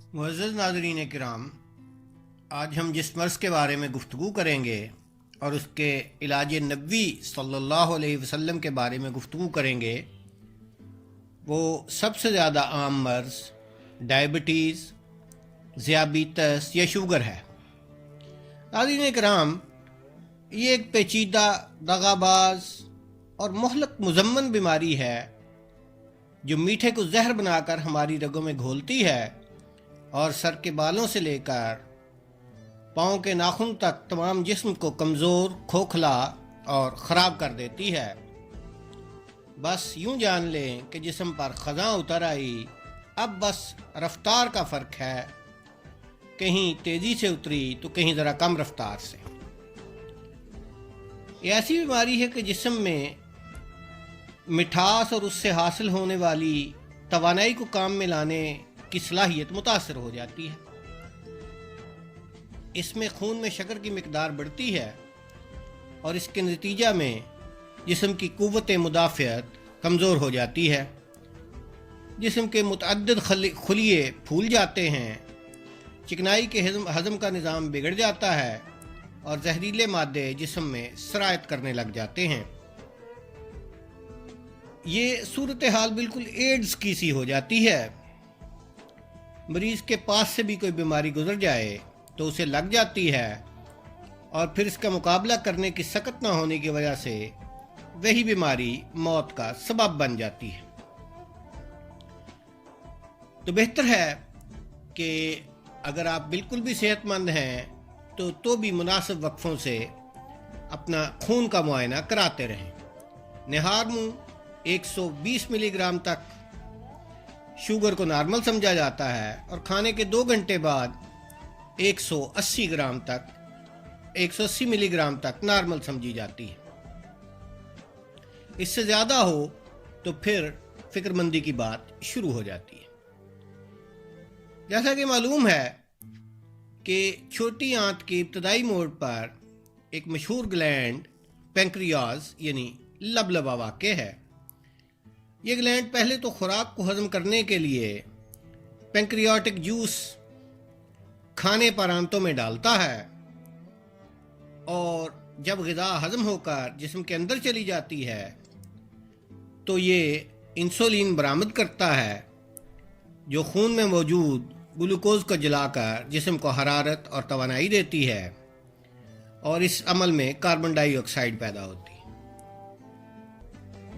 मुअज़्ज़ज़ नाज़रीन किराम, आज हम जिस मर्ज़ के बारे में गुफ्तगू करेंगे और उसके इलाज नबवी सल्लल्लाहु अलैहि वसल्लम के बारे में गुफ्तगू करेंगे, वो सबसे ज़्यादा आम मर्ज़ डायबिटीज़, ज़ियाबीतस या शुगर है। नाज़रीन किराम, ये एक पेचीदा, दगाबाज और मोहलक मुज़म्मन बीमारी है जो मीठे को जहर बनाकर हमारी रगों में घोलती है और सर के बालों से लेकर पाँव के नाखून तक तमाम जिस्म को कमज़ोर, खोखला और ख़राब कर देती है। बस यूं जान लें कि जिस्म पर ख़ज़ां उतर आई, अब बस रफ्तार का फ़र्क है, कहीं तेज़ी से उतरी तो कहीं ज़रा कम रफ्तार से। ये ऐसी बीमारी है कि जिस्म में मिठास और उससे हासिल होने वाली तवानाई को काम में लाने की सलाहियत मुतासर हो जाती है। इसमें खून में शक्कर की मिकदार बढ़ती है और इसके नतीजा में जिस्म की कुव्वत मुदाफ़ियत कमज़ोर हो जाती है। जिस्म के मुतअद्दिद खुलिये फूल जाते हैं, चिकनाई के हज़म का निज़ाम बिगड़ जाता है और जहरीले मादे जिस्म में सरायत करने लग जाते हैं। ये सूरत हाल बिल्कुल एड्स की सी हो जाती है। मरीज़ के पास से भी कोई बीमारी गुजर जाए तो उसे लग जाती है और फिर इसका मुकाबला करने की सकत न होने की वजह से वही बीमारी मौत का सबब बन जाती है। तो बेहतर है कि अगर आप बिल्कुल भी सेहतमंद हैं तो भी मुनासिब वक्फों से अपना खून का मुआयना कराते रहें। निहार मुँह 120 मिलीग्राम तक शुगर को नॉर्मल समझा जाता है और खाने के 2 घंटे बाद 180 मिलीग्राम तक नॉर्मल समझी जाती है। इससे ज़्यादा हो तो फिर फिक्रमंदी की बात शुरू हो जाती है। जैसा कि मालूम है कि छोटी आंत के इब्तदाई मोड़ पर एक मशहूर ग्लैंड पैंक्रियाज यानी लबलबा वाक़ है। ये ग्लैंड पहले तो खुराक को हजम करने के लिए पैंक्रियाटिक जूस खाने पर आंतों में डालता है और जब ग़िज़ा हजम होकर जिस्म के अंदर चली जाती है तो ये इंसुलिन बरामद करता है जो खून में मौजूद ग्लूकोज को जलाकर जिस्म को हरारत और तवानाई देती है और इस अमल में कार्बन डाइऑक्साइड पैदा होती है।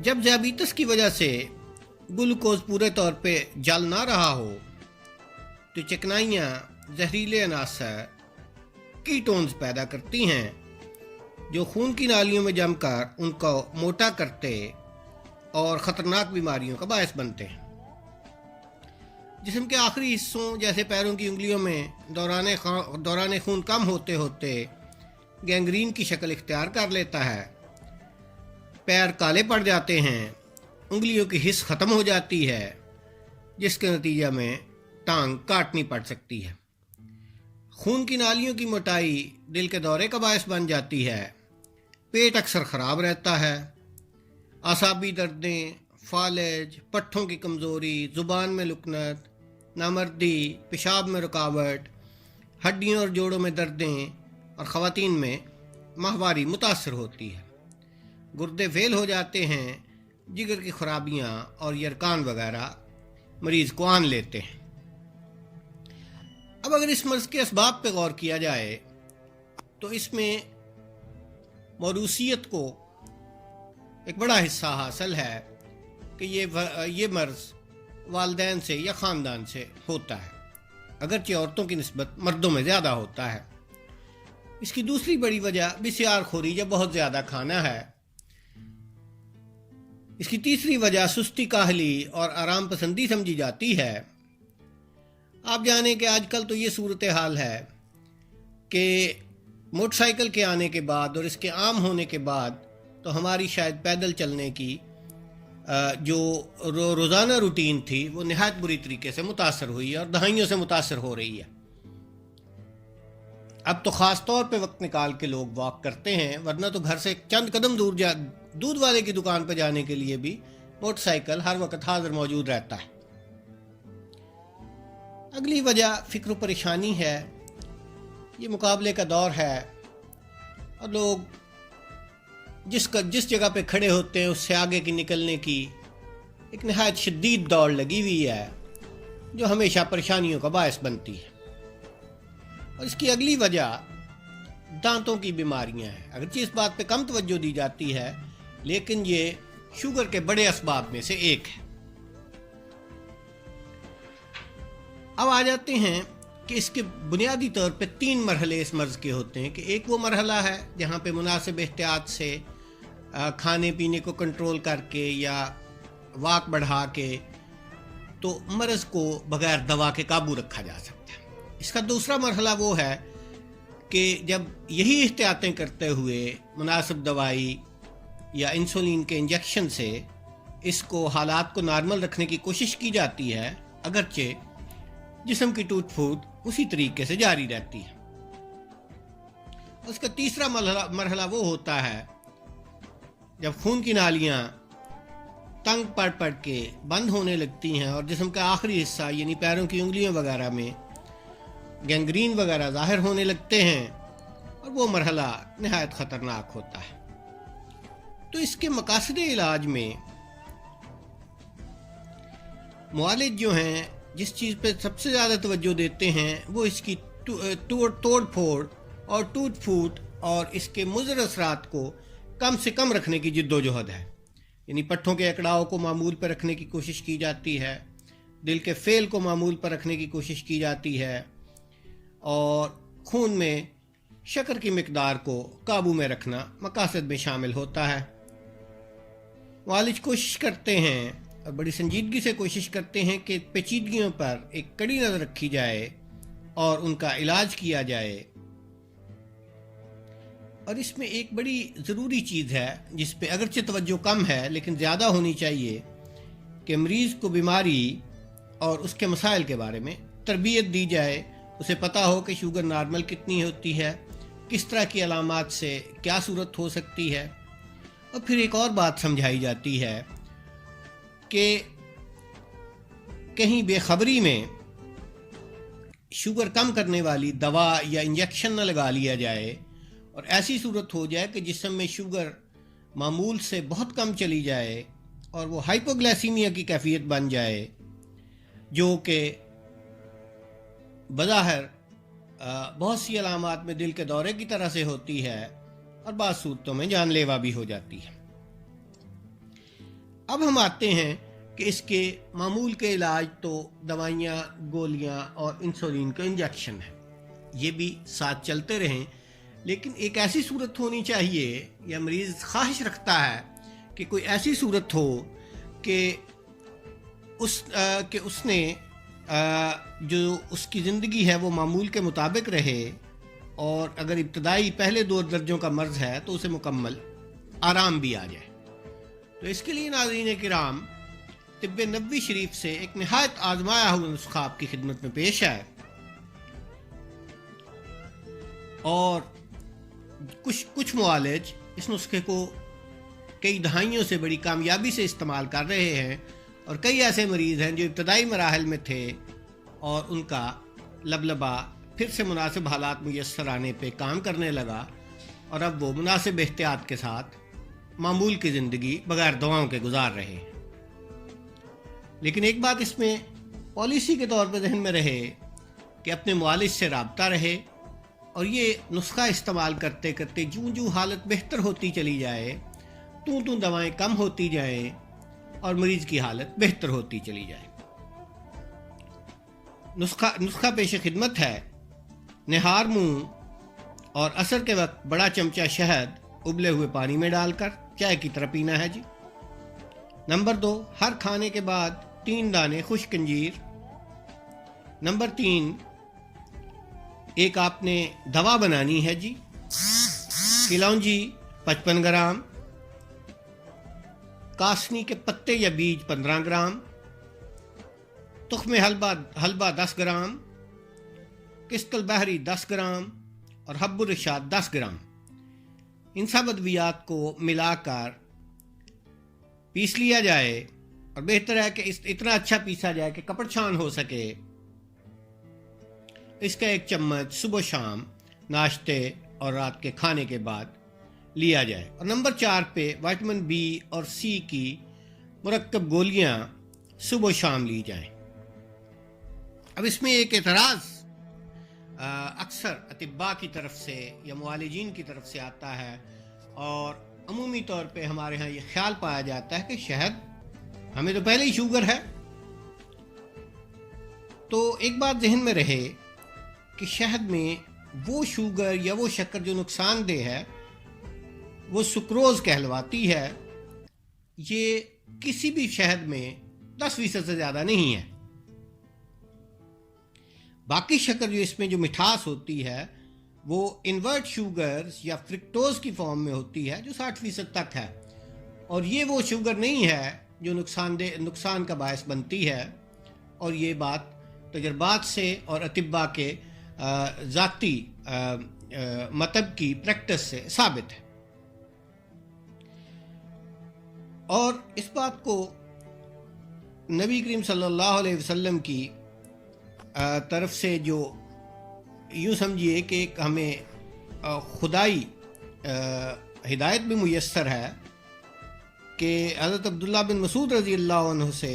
जब ज़ियाबीतस की वजह से ग्लूकोज पूरे तौर पे जल ना रहा हो तो चिकनाइयाँ जहरीले अनासर कीटोन्स पैदा करती हैं जो खून की नालियों में जमकर उनको मोटा करते और ख़तरनाक बीमारियों का बायस बनते हैं। जिस्म के आखिरी हिस्सों जैसे पैरों की उंगलियों में दौरान खून कम होते होते गैंग्रीन की शक्ल इख्तियार कर लेता है। पैर काले पड़ जाते हैं, उंगलियों की हिस्स ख़त्म हो जाती है जिसके नतीजे में टांग काटनी पड़ सकती है। खून की नालियों की मोटाई दिल के दौरे का बायस बन जाती है। पेट अक्सर ख़राब रहता है। आसाबी दर्दें, फालिज, पट्ठों की कमज़ोरी, ज़ुबान में लुकनत, नामर्दी, पेशाब में रुकावट, हड्डियों और जोड़ों में दर्दें और ख़वातीन में माहवारी मुतासर होती है। गुर्दे फेल हो जाते हैं, जिगर की खराबियाँ और यरकान वगैरह मरीज़ को आन लेते हैं। अब अगर इस मर्ज़ के असबाब पे गौर किया जाए तो इसमें मौरूसियत को एक बड़ा हिस्सा हासिल है कि ये मर्ज़ वालिदैन से या ख़ानदान से होता है, अगरचे औरतों की निस्बत मर्दों में ज़्यादा होता है। इसकी दूसरी बड़ी वजह बिस्यार खोरी या बहुत ज़्यादा खाना है। इसकी तीसरी वजह सुस्ती, काहली और आराम पसंदी समझी जाती है। आप जानें कि आजकल तो ये सूरत हाल है कि मोटरसाइकिल के आने के बाद और इसके आम होने के बाद तो हमारी शायद पैदल चलने की जो रोज़ाना रूटीन थी वो नहायत बुरी तरीके से मुतासर हुई है और दहाइयों से मुतासर हो रही है। अब तो ख़ास तौर पे वक्त निकाल के लोग वॉक करते हैं, वरना तो घर से चंद कदम दूर दूध वाले की दुकान पर जाने के लिए भी मोटरसाइकिल हर वक्त हाजिर मौजूद रहता है। अगली वजह फिक्र परेशानी है। ये मुकाबले का दौर है और लोग जिस जगह पे खड़े होते हैं उससे आगे की निकलने की एक नहायत शदीद दौड़ लगी हुई है, जो हमेशा परेशानियों का बायस बनती है। और इसकी अगली वजह दांतों की बीमारियां हैं। अगरचि इस बात पे कम तवज्जो दी जाती है, लेकिन ये शुगर के बड़े असबाब में से एक है। अब आ जाते हैं कि इसके बुनियादी तौर पे 3 मरहले इस मर्ज़ के होते हैं कि एक वो मरहला है जहाँ पे मुनासिब एहतियात से खाने पीने को कंट्रोल करके या वाक बढ़ा के तो मर्ज़ को बग़ैर दवा के काबू रखा जा सकता है। इसका दूसरा मरहला वो है कि जब यही एहतियातें करते हुए मुनासिब दवाई या इंसुलिन के इंजेक्शन से इसको हालात को नॉर्मल रखने की कोशिश की जाती है, अगरचे जिस्म की टूट फूट उसी तरीके से जारी रहती है। उसका तीसरा मरहला वो होता है जब खून की नालियाँ तंग पड़ के बंद होने लगती हैं और जिस्म का आखिरी हिस्सा यानी पैरों की उंगलियों वगैरह में गैंग्रीन वगैरह ज़ाहिर होने लगते हैं, और वो मरहला नहायत ख़तरनाक होता है। तो इसके मकासदे इलाज में मुआलिज जो हैं जिस चीज़ पे सबसे ज़्यादा तवज्जो देते हैं वो इसकी तोड़ फोड़ और टूट फूट और इसके मुज़र असरात को कम से कम रखने की जिद्दोजहद है। यानी पट्ठों के अकड़ाव को मामूल पर रखने की कोशिश की जाती है, दिल के फेल को मामूल पर रखने की कोशिश की जाती है, और खून में शक्कर की मिकदार को काबू में रखना मकासद में शामिल होता है। मुआलिज कोशिश करते हैं और बड़ी संजीदगी से कोशिश करते हैं कि पेचीदगियों पर एक कड़ी नज़र रखी जाए और उनका इलाज किया जाए। और इसमें एक बड़ी ज़रूरी चीज़ है जिस पे अगरचे तवज्जो कम है लेकिन ज़्यादा होनी चाहिए कि मरीज़ को बीमारी और उसके मसाइल के बारे में तरबियत दी जाए। उसे पता हो कि शुगर नॉर्मल कितनी होती है, किस तरह की अलामात से क्या सूरत हो सकती है। और फिर एक और बात समझाई जाती है कि कहीं बेखबरी में शुगर कम करने वाली दवा या इंजेक्शन न लगा लिया जाए और ऐसी सूरत हो जाए कि जिस्म में शुगर मामूल से बहुत कम चली जाए और वो हाइपोग्लाइसीमिया की कैफियत बन जाए, जो कि बज़ाहिर बहुत सी अलामात में दिल के दौरे की तरह से होती है और बाज़ सूरतों में जानलेवा भी हो जाती है। अब हम आते हैं कि इसके मामूल के इलाज तो दवाइयाँ, गोलियाँ और इंसुलिन के इंजेक्शन हैं, ये भी साथ चलते रहें, लेकिन एक ऐसी सूरत होनी चाहिए या मरीज़ ख्वाहिश रखता है कि कोई ऐसी सूरत हो कि उसने जो उसकी ज़िंदगी है वो मामूल के मुताबिक रहे, और अगर इब्तदाई पहले 2 दर्जों का मर्ज़ है तो उसे मुकम्मल आराम भी आ जाए। तो इसके लिए नाज़रीन किराम, तिब्बे नबवी शरीफ से एक नहायत आजमाया हुआ नुस्खा आपकी खिदमत में पेश है, और कुछ मुआलिज इस नुस्खे को कई दहाइयों से बड़ी कामयाबी से इस्तेमाल कर रहे हैं, और कई ऐसे मरीज़ हैं जो इब्तदाई मराहल में थे और उनका लबलबा फिर से मुनासिब हालात मुयस्सर आने पे काम करने लगा, और अब वो मुनासिब एहतियात के साथ मामूल की ज़िंदगी बग़ैर दवाओं के गुजार रहे हैं। लेकिन एक बात इसमें पॉलिसी के तौर पर जहन में रहे कि अपने मुआलिज से राब्ता रहे, और ये नुस्खा इस्तेमाल करते करते जूं जूं हालत बेहतर होती चली जाए, तूं दवाएं कम होती जाएं और मरीज़ की हालत बेहतर होती चली जाए। नुस्खा पेश खिदमत है। निहार मुंह और असर के वक्त बड़ा चमचा शहद उबले हुए पानी में डालकर चाय की तरह पीना है जी। नंबर 2, हर खाने के बाद 3 दाने खुश्क अंजीर। नंबर 3, एक आपने दवा बनानी है जी, किलौंजी 55 ग्राम, कासनी के पत्ते या बीज 15 ग्राम, तुख्मे हलवा 10 ग्राम, किस्तल बहरी 10 ग्राम और हब्बुर रिशाद 10 ग्राम। इन सब अद्वियात को मिलाकर पीस लिया जाए, और बेहतर है कि इतना अच्छा पीसा जाए कि कपड़ छान हो सके, اس کا 1 چمچ صبح شام ناشتے اور رات کے کھانے کے بعد لیا جائے۔ اور نمبر 4 پہ وٹامن بی اور سی کی مرکب گولیاں صبح و شام لی جائیں۔ اب اس میں ایک اعتراض اکثر اطباء کی طرف سے یا معالجین کی طرف سے آتا ہے، اور عمومی طور پہ ہمارے ہاں یہ خیال پایا جاتا ہے کہ شہد، ہمیں تو پہلے ہی شوگر ہے۔ تو ایک بات ذہن میں رہے کہ شہد میں وہ شوگر یا وہ شکر جو نقصان دہ ہے، وہ سکروز کہلواتی ہے، یہ کسی بھی شہد میں 10% سے زیادہ نہیں ہے۔ باقی شکر جو اس میں جو مٹھاس ہوتی ہے وہ انورٹ شوگرز یا فرکٹوز کی فارم میں ہوتی ہے جو 60% تک ہے، اور یہ وہ شوگر نہیں ہے جو نقصان کا باعث بنتی ہے، اور یہ بات تجربات سے اور اطباء کے ذاتی مطلب کی پریکٹس سے ثابت ہے۔ اور اس بات کو نبی کریم صلی اللہ علیہ وسلم کی طرف سے جو یوں سمجھیے کہ ایک ہمیں خدائی ہدایت بھی میسر ہے کہ حضرت عبداللہ بن مسعود رضی اللہ عنہ سے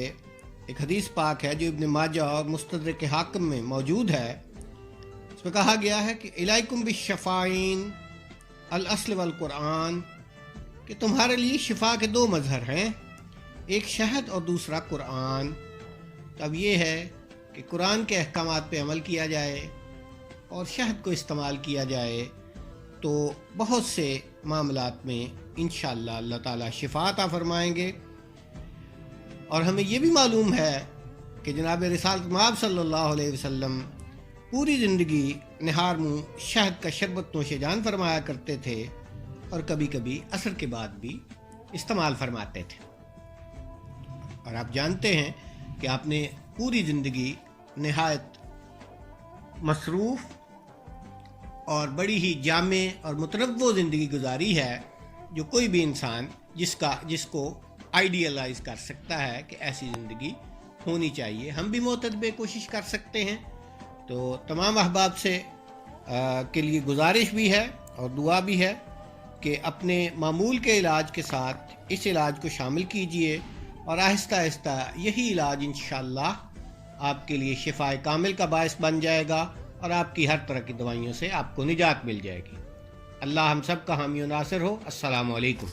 ایک حدیث پاک ہے جو ابن ماجہ اور مستدرک حاکم میں موجود ہے۔ اس میں کہا گیا ہے کہ الیکم بالشفاعین الاصل والقرآن، کہ تمہارے لیے شفا کے 2 مظہر ہیں، ایک شہد اور دوسرا قرآن۔ تب یہ ہے کہ قرآن کے احکامات پہ عمل کیا جائے اور شہد کو استعمال کیا جائے، تو بہت سے معاملات میں انشاءاللہ اللہ تعالیٰ شفا عطا فرمائیں گے۔ اور ہمیں یہ بھی معلوم ہے کہ جناب رسالت مآب صلی اللہ علیہ وسلم پوری زندگی نہار منہ شہد کا شربت نوش جان فرمایا کرتے تھے، اور کبھی کبھی عصر کے بعد بھی استعمال فرماتے تھے۔ اور آپ جانتے ہیں کہ آپ نے پوری زندگی نہایت مصروف اور بڑی ہی جامع اور متنوع زندگی گزاری ہے، جو کوئی بھی انسان جس کو آئیڈیلائز کر سکتا ہے کہ ایسی زندگی ہونی چاہیے۔ ہم بھی معتدب کوشش کر سکتے ہیں۔ تو تمام احباب سے کے لیے گزارش بھی ہے اور دعا بھی ہے کہ اپنے معمول کے علاج کے ساتھ اس علاج کو شامل کیجئے، اور آہستہ آہستہ یہی علاج انشاءاللہ آپ کے لیے شفاء کامل کا باعث بن جائے گا، اور آپ کی ہر طرح کی دوائیوں سے آپ کو نجات مل جائے گی۔ اللہ ہم سب کا حامی و ناصر ہو۔ السلام علیکم۔